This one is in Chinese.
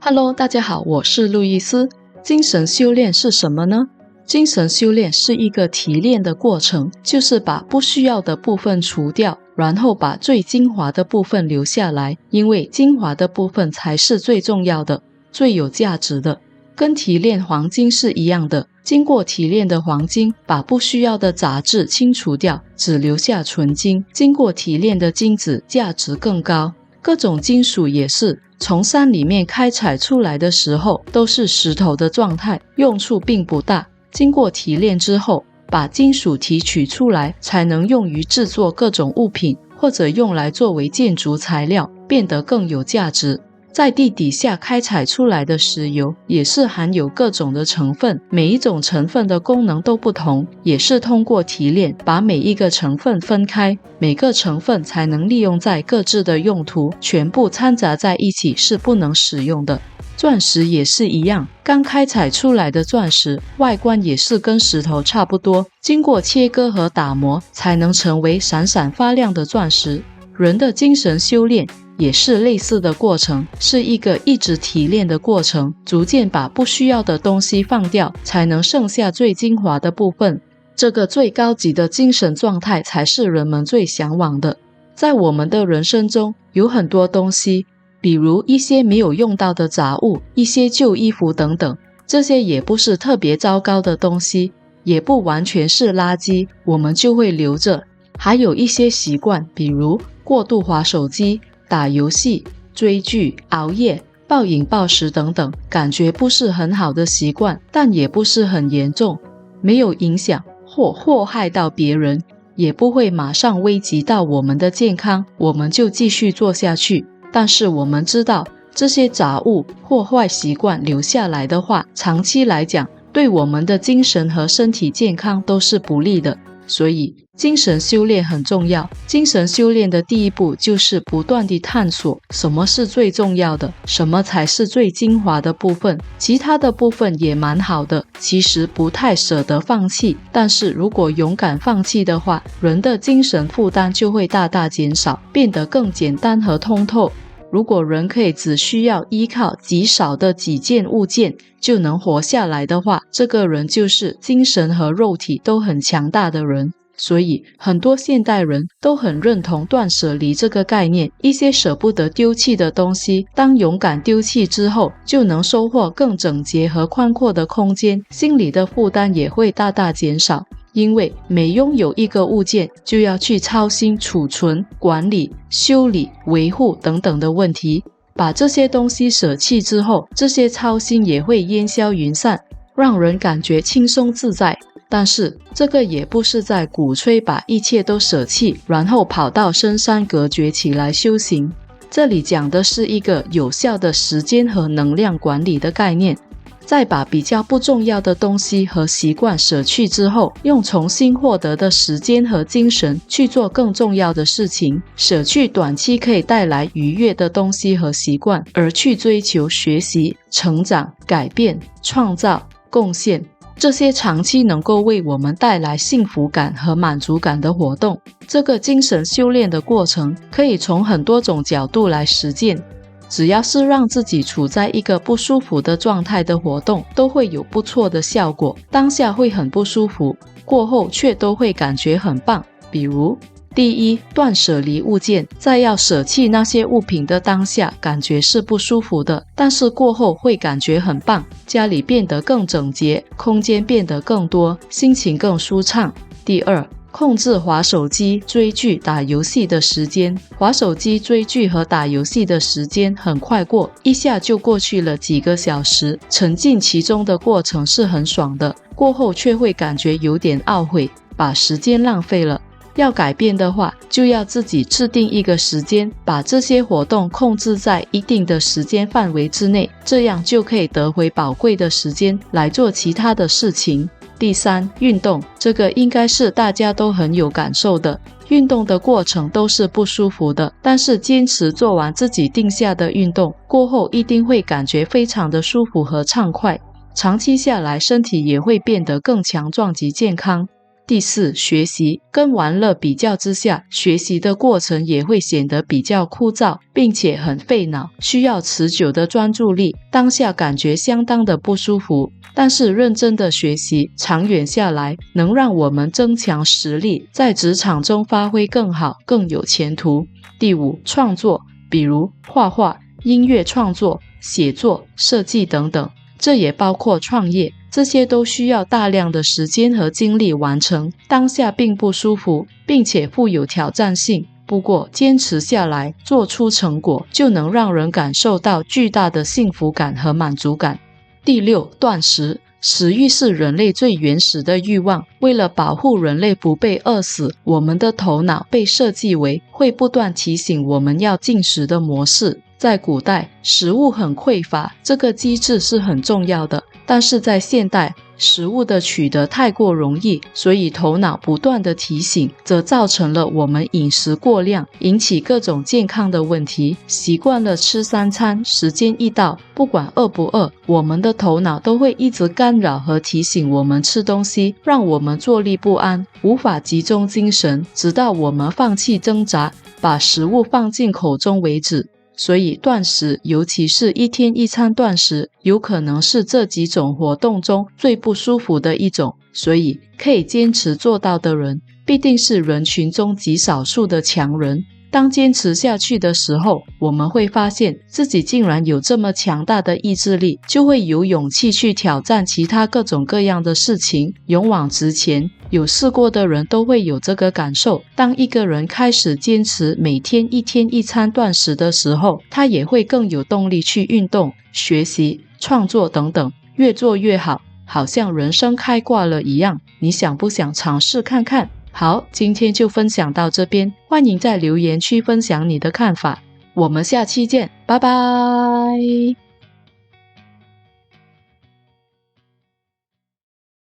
Hello， 大家好，我是路易斯。精神修炼是什么呢？精神修炼是一个提炼的过程，就是把不需要的部分除掉，然后把最精华的部分留下来，因为精华的部分才是最重要的，最有价值的。跟提炼黄金是一样的，经过提炼的黄金把不需要的杂质清除掉，只留下纯金。经过提炼的金子价值更高。各种金属也是，从山里面开采出来的时候都是石头的状态，用处并不大。经过提炼之后，把金属提取出来，才能用于制作各种物品，或者用来作为建筑材料，变得更有价值。在地底下开采出来的石油也是含有各种的成分，每一种成分的功能都不同，也是通过提炼把每一个成分分开，每个成分才能利用在各自的用途，全部掺杂在一起是不能使用的。钻石也是一样，刚开采出来的钻石外观也是跟石头差不多，经过切割和打磨才能成为闪闪发亮的钻石。人的精神修炼也是类似的过程，是一个一直提炼的过程，逐渐把不需要的东西放掉，才能剩下最精华的部分。这个最高级的精神状态才是人们最向往的。在我们的人生中有很多东西，比如一些没有用到的杂物，一些旧衣服等等，这些也不是特别糟糕的东西，也不完全是垃圾，我们就会留着。还有一些习惯，比如过度滑手机、打游戏、追剧、熬夜、暴饮暴食等等，感觉不是很好的习惯，但也不是很严重，没有影响或祸害到别人，也不会马上危及到我们的健康，我们就继续做下去。但是我们知道，这些杂物或坏习惯留下来的话，长期来讲，对我们的精神和身体健康都是不利的。所以精神修炼很重要，精神修炼的第一步就是不断地探索什么是最重要的，什么才是最精华的部分，其他的部分也蛮好的，其实不太舍得放弃，但是如果勇敢放弃的话，人的精神负担就会大大减少，变得更简单和通透。如果人可以只需要依靠极少的几件物件就能活下来的话，这个人就是精神和肉体都很强大的人。所以很多现代人都很认同断舍离这个概念，一些舍不得丢弃的东西，当勇敢丢弃之后，就能收获更整洁和宽阔的空间，心里的负担也会大大减少。因为每拥有一个物件，就要去操心储存、管理、修理、维护等等的问题。把这些东西舍弃之后，这些操心也会烟消云散，让人感觉轻松自在。但是这个也不是在鼓吹把一切都舍弃，然后跑到深山隔绝起来修行。这里讲的是一个有效的时间和能量管理的概念。在把比较不重要的东西和习惯舍去之后，用重新获得的时间和精神去做更重要的事情，舍去短期可以带来愉悦的东西和习惯，而去追求学习、成长、改变、创造、贡献，这些长期能够为我们带来幸福感和满足感的活动。这个精神修炼的过程可以从很多种角度来实践，只要是让自己处在一个不舒服的状态的活动，都会有不错的效果。当下会很不舒服，过后却都会感觉很棒。比如第一，断舍离物件，在要舍弃那些物品的当下，感觉是不舒服的，但是过后会感觉很棒，家里变得更整洁，空间变得更多，心情更舒畅。第二，控制滑手机、追剧、打游戏的时间。滑手机、追剧和打游戏的时间很快过，一下就过去了几个小时，沉浸其中的过程是很爽的，过后却会感觉有点懊悔，把时间浪费了。要改变的话，就要自己制定一个时间，把这些活动控制在一定的时间范围之内，这样就可以得回宝贵的时间来做其他的事情。第三，运动，这个应该是大家都很有感受的。运动的过程都是不舒服的，但是坚持做完自己定下的运动，过后一定会感觉非常的舒服和畅快。长期下来，身体也会变得更强壮及健康。第四，学习跟玩乐比较之下，学习的过程也会显得比较枯燥，并且很费脑，需要持久的专注力，当下感觉相当的不舒服。但是认真的学习，长远下来能让我们增强实力，在职场中发挥更好，更有前途。第五，创作，比如画画、音乐创作、写作、设计等等，这也包括创业，这些都需要大量的时间和精力完成，当下并不舒服，并且富有挑战性。不过坚持下来，做出成果，就能让人感受到巨大的幸福感和满足感。第六，断食。食欲是人类最原始的欲望，为了保护人类不被饿死，我们的头脑被设计为会不断提醒我们要进食的模式。在古代，食物很匮乏，这个机制是很重要的，但是在现代，食物的取得太过容易，所以头脑不断的提醒，则造成了我们饮食过量，引起各种健康的问题。习惯了吃3餐，时间一到，不管饿不饿，我们的头脑都会一直干扰和提醒我们吃东西，让我们坐立不安，无法集中精神，直到我们放弃挣扎，把食物放进口中为止。所以断食，尤其是1天1餐断食，有可能是这几种活动中最不舒服的一种。所以可以坚持做到的人，必定是人群中极少数的强人。当坚持下去的时候，我们会发现自己竟然有这么强大的意志力，就会有勇气去挑战其他各种各样的事情，勇往直前。有试过的人都会有这个感受，当一个人开始坚持每天1天1餐断食的时候，他也会更有动力去运动、学习、创作等等，越做越好，好像人生开挂了一样。你想不想尝试看看？好，今天就分享到这边，欢迎在留言区分享你的看法，我们下期见，拜拜。